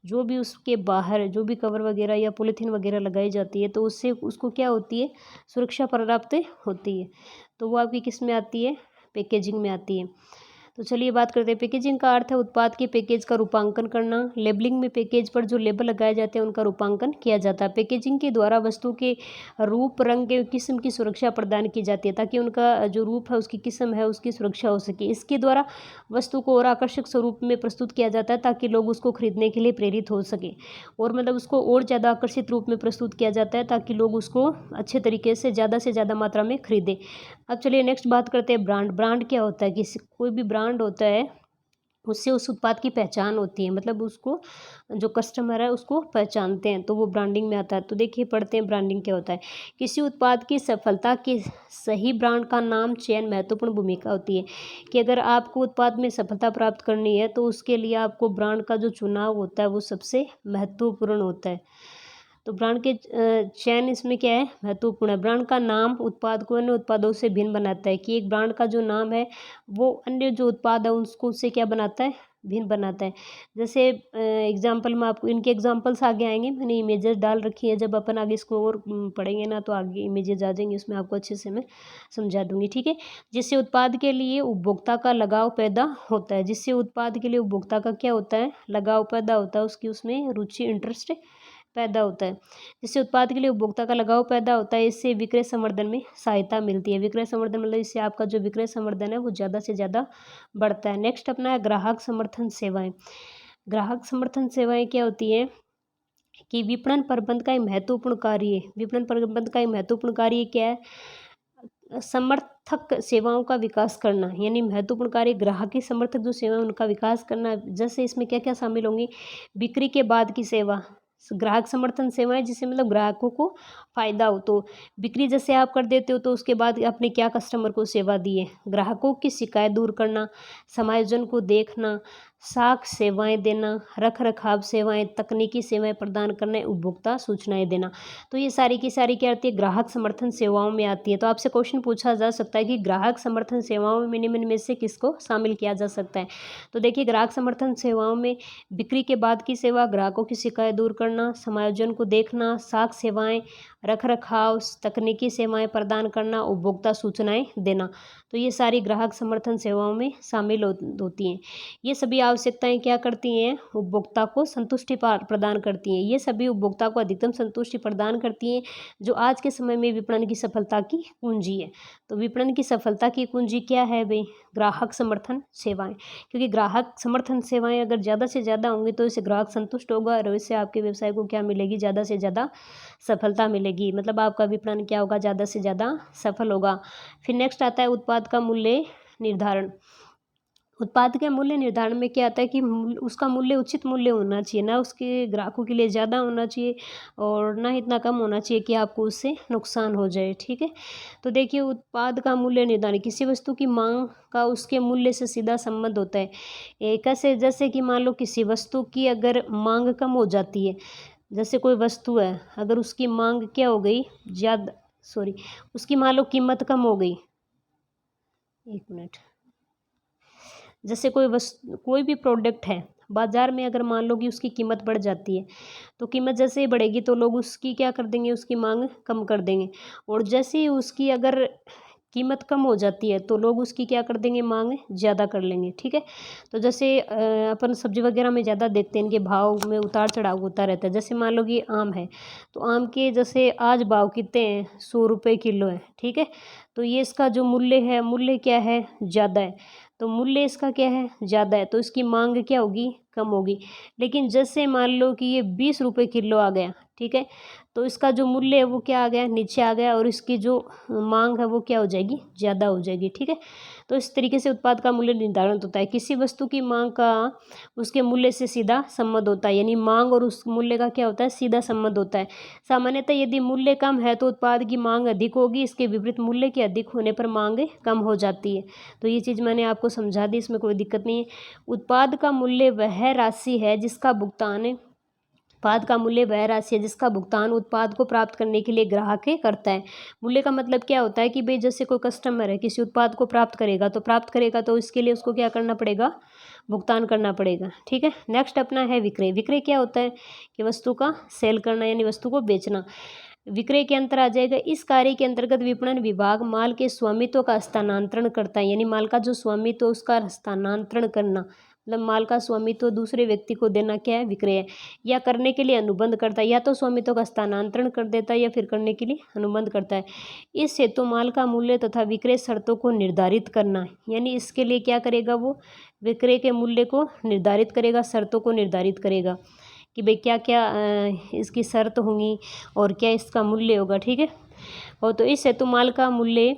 जो भी उसके बाहर जो भी कवर वगैरह या पॉलीथीन वगैरह लगाई जाती है तो उससे उसको क्या होती है, सुरक्षा प्राप्त होती है। तो वो आपकी किस में आती है, पैकेजिंग में आती है। तो चलिए बात करते हैं पैकेजिंग का अर्थ है उत्पाद के पैकेज का रूपांकन करना। लेबलिंग में पैकेज पर जो लेबल लगाए जाते हैं उनका रूपांकन किया जाता है। पैकेजिंग के द्वारा वस्तु के रूप, रंग एवं किस्म की सुरक्षा प्रदान की जाती है ताकि उनका जो रूप है, उसकी किस्म है, उसकी सुरक्षा हो सके। इसके द्वारा वस्तु को और आकर्षक स्वरूप में प्रस्तुत किया जाता है ताकि लोग उसको खरीदने के लिए प्रेरित हो सके, और मतलब उसको और ज़्यादा आकर्षित रूप में प्रस्तुत किया जाता है ताकि लोग उसको अच्छे तरीके से ज़्यादा मात्रा में खरीदें। अब चलिए नेक्स्ट बात करते हैं ब्रांड। ब्रांड क्या होता है, किसी कोई भी ब्रांड होता है उससे उस उत्पाद की पहचान होती है, मतलब उसको जो कस्टमर है उसको पहचानते हैं, तो वो ब्रांडिंग में आता है। तो देखिए पढ़ते हैं ब्रांडिंग क्या होता है। किसी उत्पाद की सफलता के सही ब्रांड का नाम चयन महत्वपूर्ण भूमिका होती है, कि अगर आपको उत्पाद में सफलता प्राप्त करनी है तो उसके लिए आपको ब्रांड का जो चुनाव होता है वो सबसे महत्वपूर्ण होता है। तो ब्रांड के चयन इसमें क्या है, महत्वपूर्ण है। ब्रांड का नाम उत्पाद को अन्य उत्पादों से भिन्न बनाता है, कि एक ब्रांड का जो नाम है वो अन्य जो उत्पाद है उसको उससे क्या बनाता है, भिन्न बनाता है। जैसे एग्जाम्पल में आपको इनके एग्जाम्पल्स आगे आएंगे, मैंने इमेजेस डाल रखी है, जब अपन आगे इसको और पढ़ेंगे ना तो आगे इमेजेस आ जाएंगे, उसमें आपको अच्छे से मैं समझा दूंगी, ठीक है। जिससे उत्पाद के लिए उपभोक्ता का लगाव पैदा होता है, जिससे उत्पाद के लिए उपभोक्ता का क्या होता है, लगाव पैदा होता है, उसकी उसमें रुचि, इंटरेस्ट पैदा होता है। जिससे उत्पाद के लिए उपभोक्ता का लगाव पैदा होता है, इससे विक्रय संवर्धन में सहायता मिलती है। विक्रय संवर्धन मतलब इससे आपका जो विक्रय संवर्धन है वो ज़्यादा से ज़्यादा बढ़ता है। नेक्स्ट अपना है ग्राहक समर्थन सेवाएं। ग्राहक समर्थन सेवाएं क्या होती हैं कि विपणन प्रबंध का एक महत्वपूर्ण कार्य है। विपणन प्रबंध का एक महत्वपूर्ण कार्य क्या है, समर्थक सेवाओं का विकास करना, यानी महत्वपूर्ण कार्य ग्राहकी समर्थक जो सेवा है उनका विकास करना। जैसे इसमें क्या क्या शामिल होंगी, बिक्री के बाद की सेवा, ग्राहक समर्थन सेवाएं जिससे मतलब ग्राहकों को फायदा हो। तो बिक्री जैसे आप कर देते हो तो उसके बाद आपने क्या कस्टमर को सेवा दी है, ग्राहकों की शिकायत दूर करना, समायोजन को देखना, साख सेवाएं देना, रख रखाव सेवाएं, तकनीकी सेवाएं प्रदान करना, उपभोक्ता सूचनाएं देना। तो ये सारी की सारी क्या आती है, ग्राहक समर्थन सेवाओं में आती है। तो आपसे क्वेश्चन पूछा जा सकता है कि ग्राहक समर्थन सेवाओं में निम्न में से किसको शामिल किया जा सकता है। तो देखिए, ग्राहक समर्थन सेवाओं में बिक्री के बाद की सेवा, ग्राहकों की शिकायत दूर करना, समायोजन को देखना, साख सेवाएं, रख रखाव, तकनीकी सेवाएं प्रदान करना, उपभोक्ता सूचनाएं देना। तो ये सारी ग्राहक समर्थन सेवाओं में शामिल होती हैं। ये सभी आवश्यकताएं क्या करती हैं, उपभोक्ता को संतुष्टि प्रदान करती हैं। ये सभी उपभोक्ता को अधिकतम संतुष्टि प्रदान करती हैं, जो आज के समय में विपणन की सफलता की कुंजी है। तो विपणन की सफलता की कुंजी क्या है भाई, ग्राहक समर्थन सेवाएं। क्योंकि ग्राहक समर्थन सेवाएं अगर ज़्यादा से ज़्यादा होंगी तो इससे ग्राहक संतुष्ट होगा और इससे आपके व्यवसाय को क्या मिलेगी, ज़्यादा से ज़्यादा सफलता मिलेगी। मतलब आपका विपणन क्या होगा, ज़्यादा से ज़्यादा सफल होगा। फिर नेक्स्ट आता है उत्पाद का मूल्य निर्धारण। उत्पाद के मूल्य निर्धारण में क्या आता है कि उसका मूल्य उचित मूल्य होना चाहिए, ना उसके ग्राहकों के लिए ज़्यादा होना चाहिए और ना इतना कम होना चाहिए कि आपको उससे नुकसान हो जाए। ठीक है, तो देखिए, उत्पाद का मूल्य निर्धारण, किसी वस्तु की मांग का उसके मूल्य से सीधा संबंध होता है। कैसे, जैसे कि मान लो किसी वस्तु की अगर मांग कम हो जाती है, जैसे कोई वस्तु है, अगर उसकी मांग क्या हो गई, उसकी मान लो कीमत कम हो गई, एक मिनट, जैसे कोई भी प्रोडक्ट है बाज़ार में, अगर मान लो कि उसकी कीमत बढ़ जाती है, तो कीमत जैसे ही बढ़ेगी तो लोग उसकी क्या कर देंगे, उसकी मांग कम कर देंगे। और जैसे ही उसकी अगर कीमत कम हो जाती है तो लोग उसकी क्या कर देंगे, मांग ज़्यादा कर लेंगे। ठीक है, तो जैसे अपन सब्जी वगैरह में ज़्यादा देखते हैं, इनके भाव में उतार चढ़ाव होता रहता है। जैसे मान लो कि आम है, तो आम के जैसे आज भाव कितने हैं, 100 रुपये किलो है। ठीक है, तो ये इसका जो मूल्य है, मूल्य क्या है, ज़्यादा है। तो मूल्य इसका क्या है, ज़्यादा है, तो इसकी मांग क्या होगी, कम होगी। लेकिन जैसे मान लो कि ये 20 रुपये किलो आ गया, ठीक है, तो इसका जो मूल्य है वो क्या आ गया, नीचे आ गया, और इसकी जो मांग है वो क्या हो जाएगी, ज़्यादा हो जाएगी। ठीक है, तो इस तरीके से उत्पाद का मूल्य निर्धारण होता है। किसी वस्तु की मांग का उसके मूल्य से सीधा संबंध होता है, यानी मांग और उस मूल्य का क्या होता है, सीधा संबंध होता है। सामान्यतः यदि मूल्य कम है तो उत्पाद की मांग अधिक होगी, इसके विपरीत मूल्य के अधिक होने पर मांग कम हो जाती है। तो ये चीज़ मैंने आपको समझा दी, इसमें कोई दिक्कत नहीं है। उत्पाद का मूल्य वह राशि है जिसका भुगतान उत्पाद का मूल्य वह राशि है जिसका भुगतान उत्पाद को प्राप्त करने के लिए ग्राहक करता है। मूल्य का मतलब क्या होता है कि भाई जैसे कोई कस्टमर है, किसी उत्पाद को प्राप्त करेगा तो इसके लिए उसको क्या करना पड़ेगा, भुगतान करना पड़ेगा। ठीक है, नेक्स्ट अपना है विक्रय। विक्रय क्या होता है कि वस्तु का सेल करना, यानी वस्तु को बेचना। विक्रय के अंतर आ जाएगा। इस कार्य के अंतर्गत विपणन विभाग माल के स्वामित्व का हस्तांतरण करता है, यानी माल का जो स्वामित्व उसका हस्तांतरण करना, मतलब माल का स्वामित्व दूसरे व्यक्ति को देना क्या है, विक्रय है। या करने के लिए अनुबंध करता है, या तो स्वामित्व का हस्तांतरण कर देता है या फिर करने के लिए अनुबंध करता है। इस हेतु माल का मूल्य तथा विक्रय शर्तों को निर्धारित करना है, यानी इसके लिए क्या करेगा, वो विक्रय के मूल्य को निर्धारित करेगा, शर्तों को निर्धारित करेगा कि भाई क्या क्या इसकी शर्त होंगी और क्या इसका मूल्य होगा। ठीक है, और तो इस हेतु माल का मूल्य,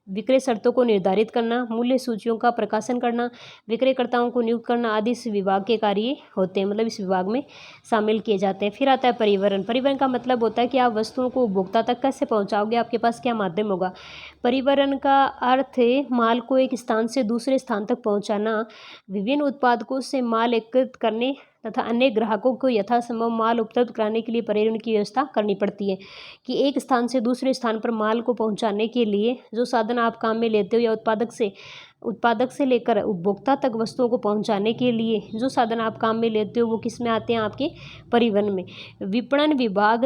विक्रय शर्तों को निर्धारित करना, मूल्य सूचियों का प्रकाशन करना, विक्रयकर्ताओं को नियुक्त करना आदि इस विभाग के कार्य होते हैं, मतलब इस विभाग में शामिल किए जाते हैं। फिर आता है परिवहन। परिवहन का मतलब होता है कि आप वस्तुओं को उपभोक्ता तक कैसे पहुंचाओगे, आपके पास क्या माध्यम होगा। परिवहन का अर्थ है माल को एक स्थान से दूसरे स्थान तक पहुंचाना, विभिन्न उत्पादकों से माल एकत्रित करने तथा अन्य ग्राहकों को यथासंभव माल उपलब्ध कराने के लिए परिवहन की व्यवस्था करनी पड़ती है। कि एक स्थान से दूसरे स्थान पर माल को पहुंचाने के लिए जो साधन आप काम में लेते हो, या उत्पादक से लेकर उपभोक्ता तक वस्तुओं को पहुंचाने के लिए जो साधन आप काम में लेते हो, वो किस में आते हैं, आपके परिवहन में। विपणन विभाग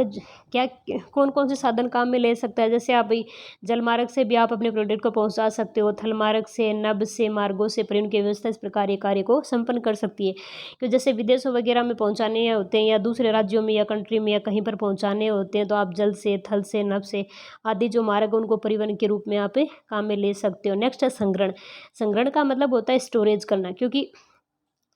क्या कौन कौन से साधन काम में ले सकता है, जैसे आप भाई जलमार्ग से भी आप अपने प्रोडक्ट को पहुंचा सकते हो, थल मार्ग से, नभ से, मार्गों से परिवहन की व्यवस्था इस प्रकार ये कार्य को संपन्न कर सकती है। कि जैसे विदेशों वगैरह में पहुंचाने होते हैं, या दूसरे राज्यों में या कंट्री में या कहीं पर पहुंचाने होते हैं, तो आप जल से, थल से, नभ से आदि जो मार्ग उनको परिवहन के रूप में आप काम में ले सकते हो। नेक्स्ट है संग्रहण। संग्रहण का मतलब होता है स्टोरेज करना, क्योंकि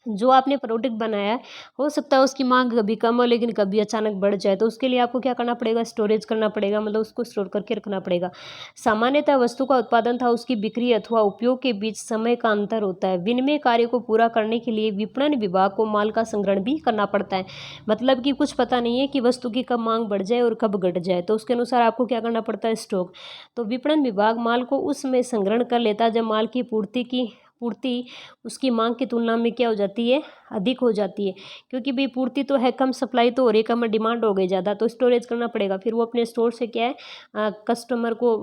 जो आपने प्रोडक्ट बनाया है, हो सकता है उसकी मांग कभी कम हो लेकिन कभी अचानक बढ़ जाए, तो उसके लिए आपको क्या करना पड़ेगा, स्टोरेज करना पड़ेगा, मतलब उसको स्टोर करके रखना पड़ेगा। सामान्यतः वस्तु का उत्पादन था उसकी बिक्री अथवा उपयोग के बीच समय का अंतर होता है। विनिमय कार्य को पूरा करने के लिए विपणन विभाग को माल का संग्रहण भी करना पड़ता है। मतलब कि कुछ पता नहीं है कि वस्तु की कब मांग बढ़ जाए और कब घट जाए, तो उसके अनुसार आपको क्या करना पड़ता है, स्टॉक। तो विपणन विभाग माल को उस समय संग्रहण कर लेता है जब माल की पूर्ति की पूर्ति उसकी मांग की तुलना में क्या हो जाती है, अधिक हो जाती है, क्योंकि भाई पूर्ति तो है कम, सप्लाई तो हो रही है कम, डिमांड हो गई ज़्यादा, तो स्टोरेज करना पड़ेगा। फिर वो अपने स्टोर से क्या है कस्टमर को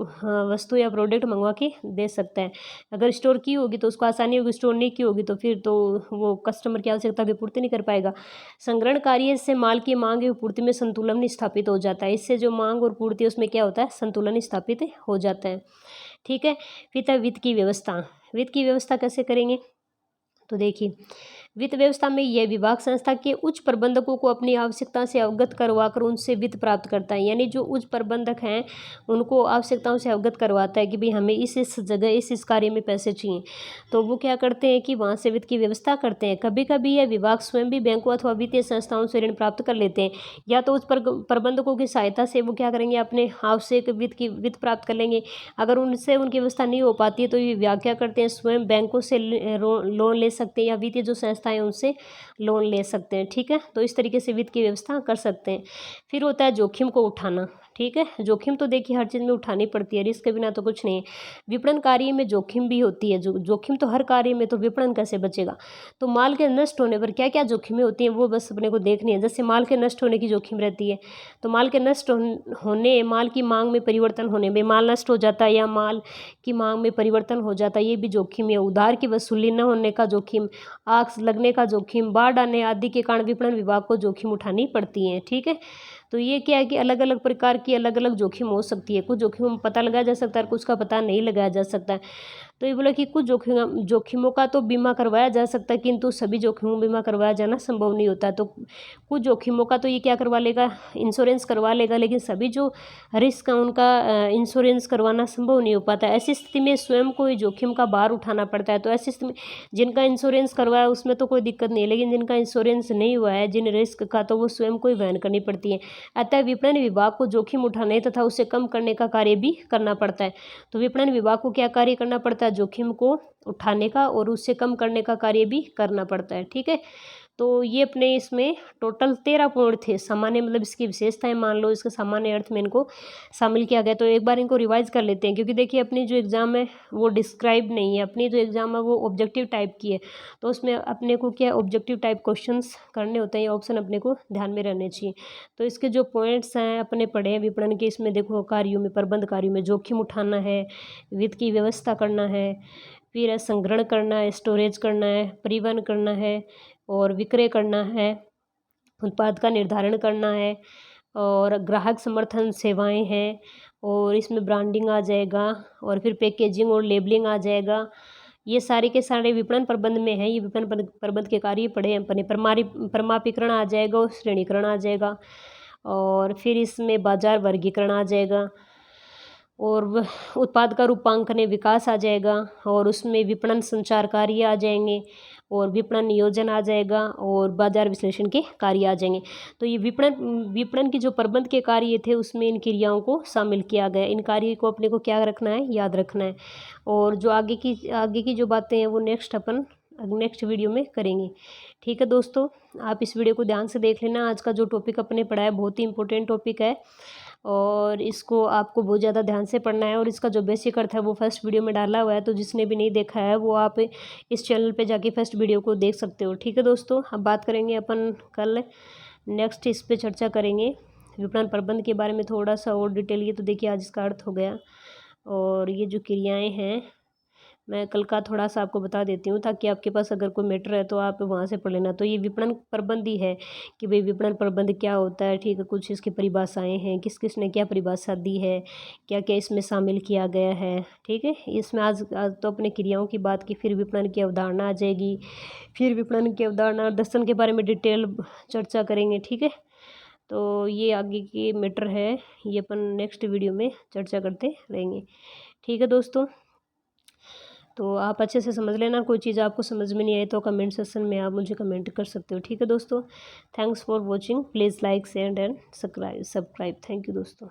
वस्तु या प्रोडक्ट मंगवा के दे सकता है। अगर स्टोर की होगी तो उसको आसानी होगी, स्टोर नहीं की होगी तो फिर तो वो कस्टमर की आवश्यकता की पूर्ति नहीं कर पाएगा। संग्रहण कार्य से माल की मांग एवं पूर्ति में संतुलन स्थापित हो जाता है। इससे जो मांग और पूर्ति है उसमें क्या होता है, संतुलन स्थापित हो जाता है। ठीक है। फिर था वित्त की व्यवस्था। वित्त की व्यवस्था कैसे करेंगे, तो देखिए वित्त व्यवस्था में यह विभाग संस्था के उच्च प्रबंधकों को अपनी आवश्यकता से अवगत करवाकर उनसे वित्त प्राप्त करता है। यानी जो उच्च प्रबंधक हैं उनको आवश्यकताओं से अवगत करवाता है कि भाई हमें इस जगह इस कार्य में पैसे चाहिए, तो वो क्या करते हैं कि वहाँ से वित्त की व्यवस्था करते हैं। कभी कभी यह विभाग स्वयं भी बैंकों अथवा वित्तीय संस्थाओं से ऋण प्राप्त कर लेते हैं, या तो उच्च प्रबंधकों की सहायता से वो क्या करेंगे, अपने आवश्यक वित्त प्राप्त कर लेंगे। अगर उनसे उनकी व्यवस्था नहीं हो पाती है तो ये विभाग क्या करते हैं, स्वयं बैंकों से लोन ले सकते हैं या वित्तीय जो संस्थाएं उनसे लोन ले सकते हैं। ठीक है, तो इस तरीके से वित्त की व्यवस्था कर सकते हैं। फिर होता है जोखिम को उठाना। ठीक है, जोखिम तो देखिए हर चीज़ में उठानी पड़ती है, रिस्क के बिना तो कुछ नहीं है। विपणन कार्य में जोखिम भी होती है, जोखिम तो हर कार्य में, तो विपणन कैसे बचेगा। तो माल के नष्ट होने पर क्या क्या जोखिमें होती हैं वो बस अपने को देखनी है। जैसे माल के नष्ट होने की जोखिम रहती है, तो माल के नष्ट होने, माल की मांग में परिवर्तन होने में माल नष्ट हो जाता है या माल की मांग में परिवर्तन हो जाता है, ये भी जोखिम है। उधार की वसूली न होने का जोखिम, आग लगने का जोखिम, बाढ़ आने आदि के कारण विपणन विभाग को जोखिम उठानी पड़ती है। ठीक है, तो ये क्या है कि अलग अलग प्रकार की अलग अलग जोखिम हो सकती है। कुछ जोखिम पता लगाया जा सकता है, कुछ का पता नहीं लगाया जा सकता है। तो ये बोला कि कुछ जोखिमों का तो बीमा करवाया जा सकता है, किंतु सभी जोखिमों बीमा करवाया जाना संभव नहीं होता। तो कुछ जोखिमों का तो ये क्या करवा लेगा, इंश्योरेंस करवा लेगा, लेकिन सभी जो रिस्क है उनका इंश्योरेंस करवाना संभव नहीं हो पाता। ऐसी स्थिति में स्वयं को जोखिम का भार उठाना पड़ता है। तो ऐसी स्थिति में जिनका इंश्योरेंस करवाया उसमें तो कोई दिक्कत नहीं है, लेकिन जिनका इंश्योरेंस नहीं हुआ है जिन रिस्क का, तो वो स्वयं को ही वहन करनी पड़ती है। अतः विपणन विभाग को जोखिम उठाने तथा उसे कम करने का कार्य भी करना पड़ता है। तो विपणन विभाग को क्या कार्य करना पड़ता है, जोखिम को उठाने का और उससे कम करने का कार्य भी करना पड़ता है। ठीक है, तो ये अपने इसमें टोटल 13 पॉइंट थे। सामान्य मतलब इसकी विशेषताएं मान लो, इसके सामान्य अर्थ में इनको शामिल किया गया। तो एक बार इनको रिवाइज कर लेते हैं, क्योंकि देखिए अपनी जो एग्ज़ाम है वो डिस्क्राइब नहीं है, अपनी जो एग्ज़ाम है वो ऑब्जेक्टिव टाइप की है। तो उसमें अपने को क्या ऑब्जेक्टिव टाइप क्वेश्चंस करने होते हैं, ये ऑप्शन अपने को ध्यान में रहने चाहिए। तो इसके जो पॉइंट्स हैं अपने पढ़े हैं विपणन के, इसमें देखो कार्यों में, प्रबंध कार्यों में जोखिम उठाना है, वित्त की व्यवस्था करना है, फिर संग्रहण करना है, स्टोरेज करना है, परिवहन करना है और विक्रय करना है, उत्पाद का निर्धारण करना है और ग्राहक समर्थन सेवाएं हैं, और इसमें ब्रांडिंग आ जाएगा और फिर पैकेजिंग और लेबलिंग आ जाएगा। ये सारे के सारे विपणन प्रबंध में है। ये विपणन प्रबंध के कार्य पढ़े हैं अपने। परमापीकरण आ जाएगा और श्रेणीकरण आ जाएगा, और फिर इसमें बाजार वर्गीकरण आ जाएगा, और उत्पाद का रूपांकन विकास आ जाएगा, और उसमें विपणन संचार कार्य आ जाएंगे, और विपणन नियोजन आ जाएगा, और बाजार विश्लेषण के कार्य आ जाएंगे। तो ये विपणन की जो प्रबंध के कार्य थे उसमें इन क्रियाओं को शामिल किया गया। इन कार्य को अपने को क्या रखना है, याद रखना है। और जो आगे की जो बातें हैं वो नेक्स्ट वीडियो में करेंगे। ठीक है दोस्तों, आप इस वीडियो को ध्यान से देख लेना। आज का जो टॉपिक अपने पढ़ा है बहुत ही इंपॉर्टेंट टॉपिक है, और इसको आपको बहुत ज़्यादा ध्यान से पढ़ना है। और इसका जो बेसिक अर्थ है वो फर्स्ट वीडियो में डाला हुआ है, तो जिसने भी नहीं देखा है वो आप इस चैनल पे जाके फर्स्ट वीडियो को देख सकते हो। ठीक है दोस्तों, अब बात करेंगे अपन कल नेक्स्ट इस पे चर्चा करेंगे विपणन प्रबंध के बारे में थोड़ा सा और डिटेल। ये तो देखिए आज इसका अर्थ हो गया, और ये जो क्रियाएँ हैं मैं कल का थोड़ा सा आपको बता देती हूँ, ताकि आपके पास अगर कोई मैटर है तो आप वहाँ से पढ़ लेना। तो ये विपणन प्रबंध ही है कि भाई विपणन प्रबंध क्या होता है। ठीक है, कुछ इसकी परिभाषाएं हैं, किस किस ने क्या परिभाषा दी है, क्या क्या इसमें शामिल किया गया है। ठीक है, इसमें आज तो अपने क्रियाओं की बात की, फिर विपणन की अवधारणा आ जाएगी, फिर विपणन की अवधारणा दर्शन के बारे में डिटेल चर्चा करेंगे। ठीक है, तो ये आगे की मैटर है, ये अपन नेक्स्ट वीडियो में चर्चा करते रहेंगे। ठीक है दोस्तों, तो आप अच्छे से समझ लेना। कोई चीज़ आपको समझ में नहीं आई तो कमेंट सेक्शन में आप मुझे कमेंट कर सकते हो। ठीक है दोस्तों, thanks for watching, please like share and subscribe. Thank you दोस्तों।